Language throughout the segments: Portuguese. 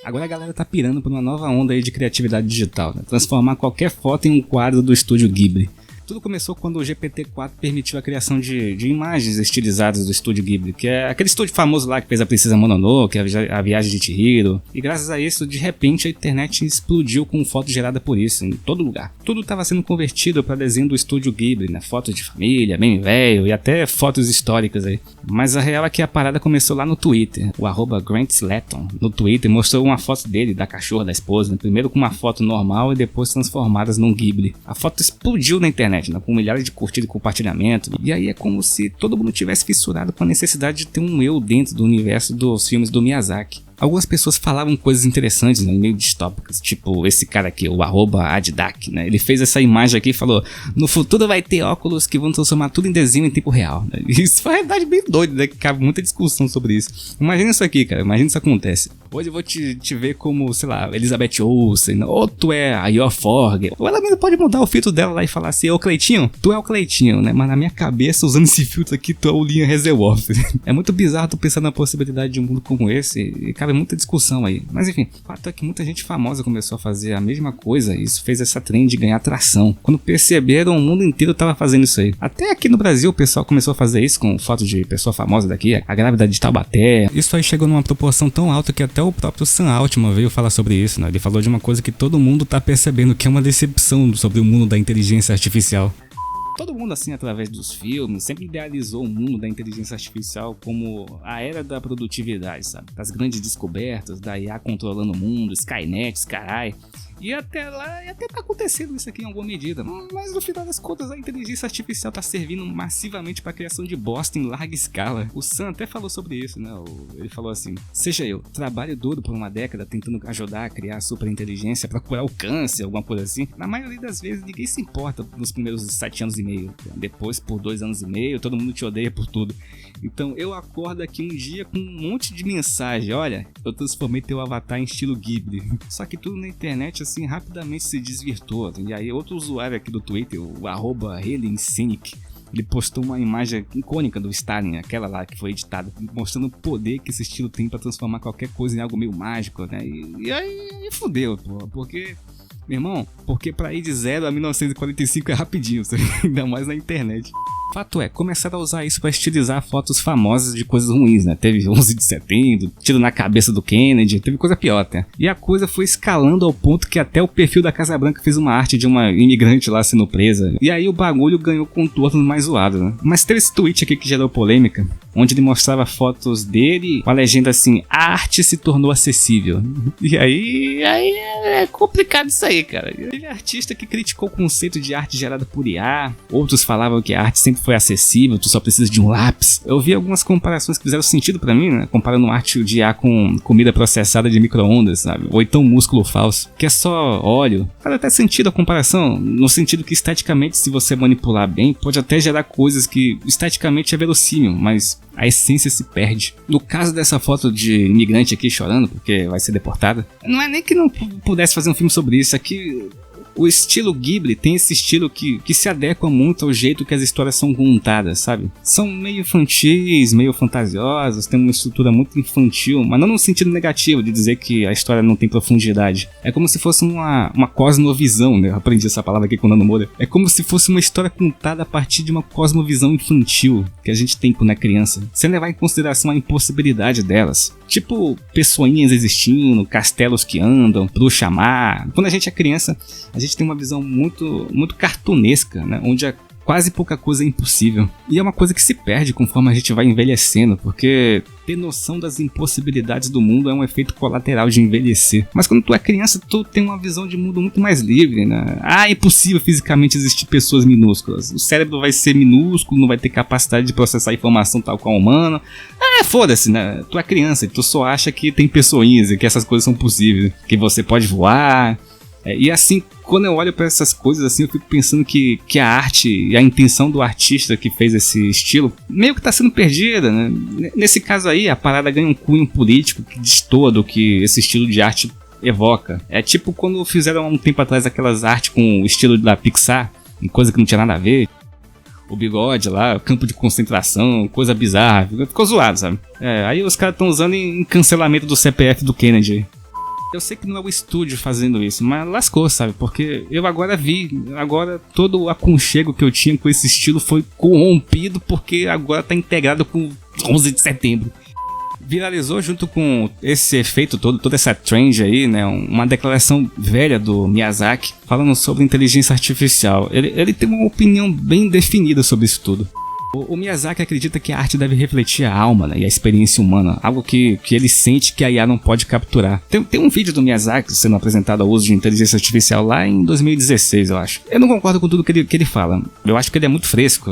Agora a galera tá pirando por uma nova onda aí de criatividade digital, né? Transformar qualquer foto em um quadro do estúdio Ghibli. Tudo começou quando o GPT-4 permitiu a criação de imagens estilizadas do estúdio Ghibli, que é aquele estúdio famoso lá que fez a Princesa Mononoke, a Viagem de Chihiro. E graças a isso, de repente, a internet explodiu com foto gerada por isso, em todo lugar. Tudo estava sendo convertido para desenho do estúdio Ghibli, né? Fotos de família, meme velho e até fotos históricas aí. Mas a real é que a parada começou lá no Twitter. O @GrantSletton no Twitter mostrou uma foto dele, da cachorra, da esposa, né? Primeiro com uma foto normal e depois transformadas num Ghibli. A foto explodiu na internet, com milhares de curtidas e compartilhamento, e aí é como se todo mundo tivesse fissurado com a necessidade de ter um eu dentro do universo dos filmes do Miyazaki. Algumas pessoas falavam coisas interessantes, né, meio distópicas, tipo esse cara aqui, o @Addak, né? Ele fez essa imagem aqui e falou: no futuro vai ter óculos que vão transformar tudo em desenho em tempo real, né? Isso foi uma realidade bem doida, né? Que cabe muita discussão sobre isso. Imagina isso aqui, cara, imagina isso acontece. Hoje eu vou te ver como, sei lá, Elizabeth Olsen, ou tu é a Yor Forger, ou ela mesmo pode mudar o filtro dela lá e falar assim: ô Cleitinho, tu é o Cleitinho, né? Mas na minha cabeça, usando esse filtro aqui, tu é o Liam Hemsworth. É muito bizarro tu pensar na possibilidade de um mundo como esse, e cabe muita discussão aí. Mas enfim, o fato é que muita gente famosa começou a fazer a mesma coisa, e isso fez essa trend ganhar atração. Quando perceberam, o mundo inteiro tava fazendo isso aí. Até aqui no Brasil o pessoal começou a fazer isso com foto de pessoa famosa daqui, a grávida de Taubaté. Isso aí chegou numa proporção tão alta que até o próprio Sam Altman veio falar sobre isso, né? Ele falou de uma coisa que todo mundo tá percebendo, que é uma decepção sobre o mundo da inteligência artificial. Todo mundo, assim, através dos filmes, sempre idealizou o mundo da inteligência artificial como a era da produtividade, sabe? Das grandes descobertas, da IA controlando o mundo, Skynet, carai. E até lá, tá acontecendo isso aqui em alguma medida. Mas no final das contas, a inteligência artificial tá servindo massivamente pra criação de bosta em larga escala. O Sam até falou sobre isso, né? Ele falou assim: seja eu, trabalho duro por uma década tentando ajudar a criar a superinteligência pra curar o câncer, alguma coisa assim. Na maioria das vezes, ninguém se importa nos primeiros 7 anos e meio. Depois, por 2 anos e meio, todo mundo te odeia por tudo. Então eu acordo aqui um dia com um monte de mensagem: olha, eu transformei teu avatar em estilo Ghibli. Só que tudo na internet, assim, rapidamente se desvirtuou. E aí outro usuário aqui do Twitter, o @HelenCynic, ele postou uma imagem icônica do Stalin, aquela lá que foi editada, mostrando o poder que esse estilo tem pra transformar qualquer coisa em algo meio mágico, né? E aí fudeu, pô, porque... Meu irmão, porque pra ir de 0 a 1945 é rapidinho, sabe? Ainda mais na internet. Fato é, começaram a usar isso pra estilizar fotos famosas de coisas ruins, né? Teve 11 de setembro, tiro na cabeça do Kennedy, teve coisa pior até. E a coisa foi escalando ao ponto que até o perfil da Casa Branca fez uma arte de uma imigrante lá sendo presa. E aí o bagulho ganhou contornos mais zoados, né? Mas teve esse tweet aqui que gerou polêmica, onde ele mostrava fotos dele com a legenda assim: a arte se tornou acessível. E aí é complicado isso aí, cara. Ele é artista que criticou o conceito de arte gerada por IA, outros falavam que a arte sempre foi acessível, tu só precisa de um lápis. Eu vi algumas comparações que fizeram sentido pra mim, né? Comparando arte de IA com comida processada de micro-ondas, sabe? Ou então músculo falso, que é só óleo. Faz até sentido a comparação, no sentido que esteticamente, se você manipular bem, pode até gerar coisas que esteticamente é verossímil, mas a essência se perde. No caso dessa foto de imigrante aqui chorando porque vai ser deportada, não é nem que não pudesse fazer um filme sobre isso. Aqui o estilo Ghibli tem esse estilo que se adequa muito ao jeito que as histórias são contadas, sabe? São meio infantis, meio fantasiosas, tem uma estrutura muito infantil, mas não no sentido negativo de dizer que a história não tem profundidade. É como se fosse uma cosmovisão, né? Eu aprendi essa palavra aqui com o Nando Moura. É como se fosse uma história contada a partir de uma cosmovisão infantil que a gente tem quando é criança, sem levar em consideração a impossibilidade delas. Tipo, pessoinhas existindo, castelos que andam, bruxa má. Quando a gente é criança, a gente tem uma visão muito, muito cartunesca, né? Onde quase pouca coisa é impossível. E é uma coisa que se perde conforme a gente vai envelhecendo, porque ter noção das impossibilidades do mundo é um efeito colateral de envelhecer. Mas quando tu é criança, tu tem uma visão de mundo muito mais livre, né? É impossível fisicamente existir pessoas minúsculas. O cérebro vai ser minúsculo, não vai ter capacidade de processar informação tal qual o humano. Foda-se, né? Tu é criança e tu só acha que tem pessoinhas e que essas coisas são possíveis, que você pode voar. E assim, quando eu olho pra essas coisas assim, eu fico pensando que a arte e a intenção do artista que fez esse estilo meio que tá sendo perdida, né? Nesse caso aí, a parada ganha um cunho político que destoa do que esse estilo de arte evoca. É tipo quando fizeram há um tempo atrás aquelas artes com o estilo da Pixar, coisa que não tinha nada a ver. O bigode lá, o campo de concentração, coisa bizarra, ficou zoado, sabe? Aí os caras estão usando em cancelamento do CPF do Kennedy. Eu sei que não é o estúdio fazendo isso, mas lascou, sabe? Porque eu agora todo o aconchego que eu tinha com esse estilo foi corrompido porque agora tá integrado com 11 de setembro. Viralizou junto com esse efeito todo, toda essa trend aí, né? Uma declaração velha do Miyazaki falando sobre inteligência artificial. Ele tem uma opinião bem definida sobre isso tudo. O Miyazaki acredita que a arte deve refletir a alma, né, e a experiência humana, algo que ele sente que a IA não pode capturar. Tem um vídeo do Miyazaki sendo apresentado ao uso de inteligência artificial lá em 2016, eu acho. Eu não concordo com tudo que ele fala. Eu acho que ele é muito fresco.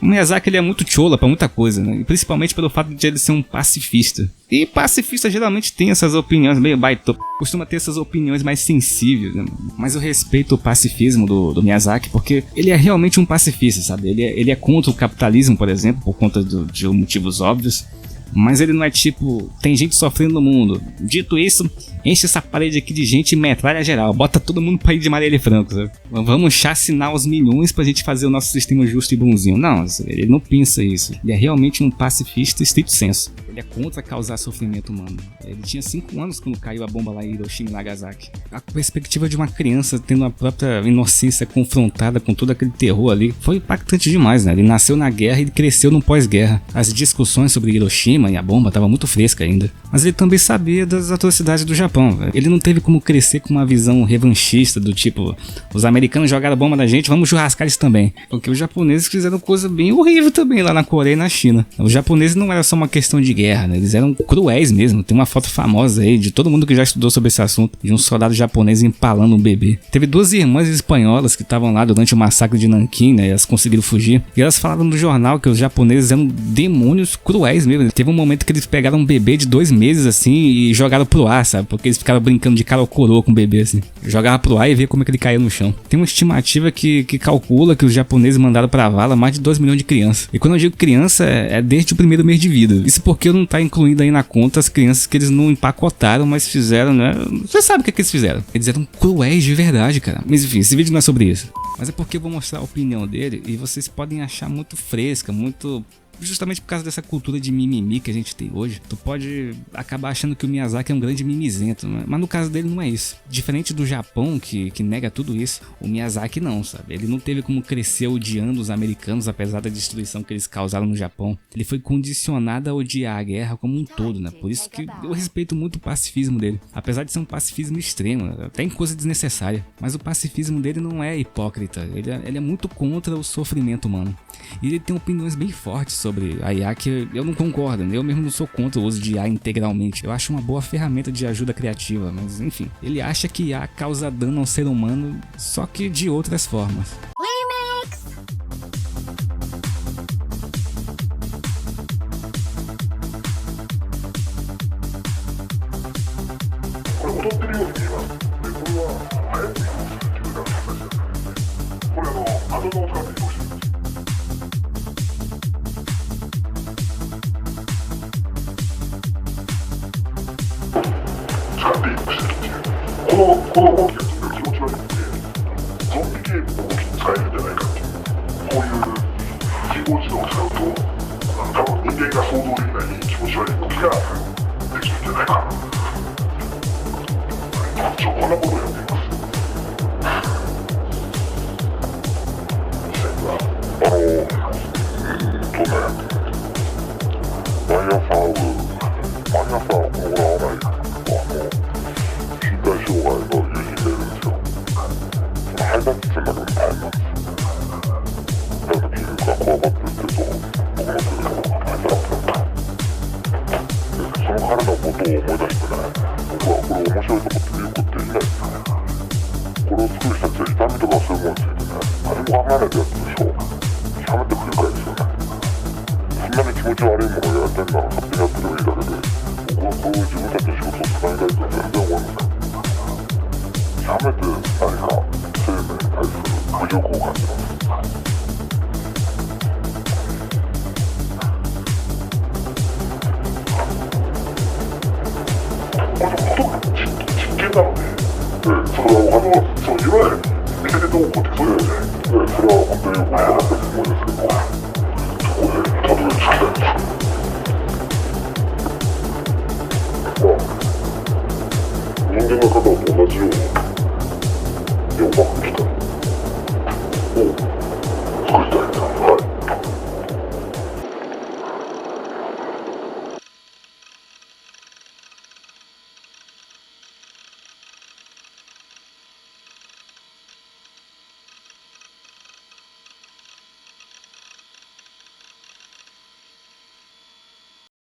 O Miyazaki ele é muito chola pra muita coisa, né, e principalmente pelo fato de ele ser um pacifista. E pacifista geralmente tem essas opiniões meio baito, costuma ter essas opiniões mais sensíveis, né? Mas eu respeito o pacifismo do Miyazaki porque ele é realmente um pacifista, sabe? Ele é contra o capitalismo, por exemplo, por conta de motivos óbvios. Mas ele não é tipo, tem gente sofrendo no mundo. Dito isso, enche essa parede aqui de gente e metralha geral. Bota todo mundo pra ir de Marielle Franco, sabe? Vamos chacinar os milhões pra gente fazer o nosso sistema justo e bonzinho. Não, ele não pensa isso. Ele é realmente um pacifista estrito senso. Ele é contra causar sofrimento humano. Ele tinha 5 anos quando caiu a bomba lá em Hiroshima e Nagasaki. A perspectiva de uma criança tendo a própria inocência confrontada com todo aquele terror ali foi impactante demais, né? Ele nasceu na guerra e cresceu no pós-guerra. As discussões sobre Hiroshima e a bomba estavam muito frescas ainda. Mas ele também sabia das atrocidades do Japão. Ele não teve como crescer com uma visão revanchista do tipo, os americanos jogaram bomba na gente, vamos churrascar eles também. Porque os japoneses fizeram coisa bem horrível também lá na Coreia e na China. Os japoneses não era só uma questão de guerra, né? Eles eram cruéis mesmo. Tem uma foto famosa aí de todo mundo que já estudou sobre esse assunto, de um soldado japonês empalando um bebê. Teve 2 irmãs espanholas que estavam lá durante o massacre de Nanquim, né? Elas conseguiram fugir. E elas falaram no jornal que os japoneses eram demônios cruéis mesmo. Teve um momento que eles pegaram um bebê de 2 meses assim e jogaram pro ar, sabe? Porque eles ficaram brincando de cara ou coroa com o bebê assim. Jogava pro ar e via como é que ele caía no chão. Tem uma estimativa que calcula que os japoneses mandaram pra vala mais de 2 milhões de crianças. E quando eu digo criança, é desde o primeiro mês de vida. Isso porque não tá incluindo aí na conta as crianças que eles não empacotaram, mas fizeram, né? Você sabe o que é que eles fizeram. Eles eram cruéis de verdade, cara. Mas enfim, esse vídeo não é sobre isso. Mas é porque eu vou mostrar a opinião dele e vocês podem achar muito fresca, muito... Justamente por causa dessa cultura de mimimi que a gente tem hoje, tu pode acabar achando que o Miyazaki é um grande mimizento, né? Mas no caso dele não é isso. Diferente do Japão, que nega tudo isso, o Miyazaki não, sabe? Ele não teve como crescer odiando os americanos, apesar da destruição que eles causaram no Japão. Ele foi condicionado a odiar a guerra como um todo, né? Por isso que eu respeito muito o pacifismo dele. Apesar de ser um pacifismo extremo, né? Até em coisa desnecessária. Mas o pacifismo dele não é hipócrita. Ele é muito contra o sofrimento humano. E ele tem opiniões bem fortes sobre a IA que eu não concordo, eu mesmo não sou contra o uso de IA integralmente. Eu acho uma boa ferramenta de ajuda criativa, mas enfim, ele acha que IA causa dano ao ser humano, só que de outras formas. 人間の肩と同じように絵を描く。